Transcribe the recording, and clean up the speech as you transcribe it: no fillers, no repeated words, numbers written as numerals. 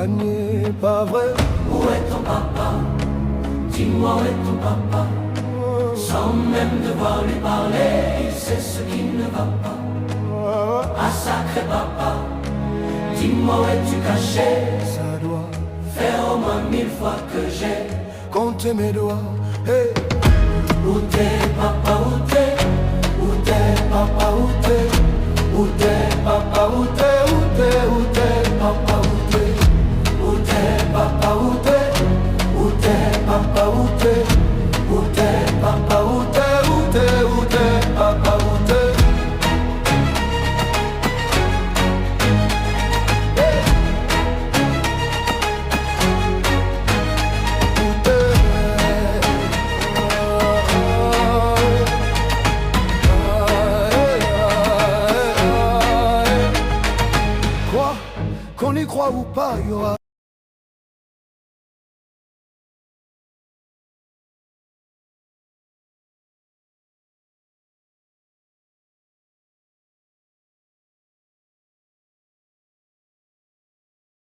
éloigné, pas vrai? Où est ton papa? Dis-moi où est ton papa? Sans même devoir lui parler, il sait ce qui ne va pas. Ah sacré papa, dis-moi où es-tu caché? Ça doit faire au moins 1000 fois que j'ai compté mes doigts. Hey. Où t'es papa, où t'es? Où t'es papa, où t'es? Où t'es papa, où t'es?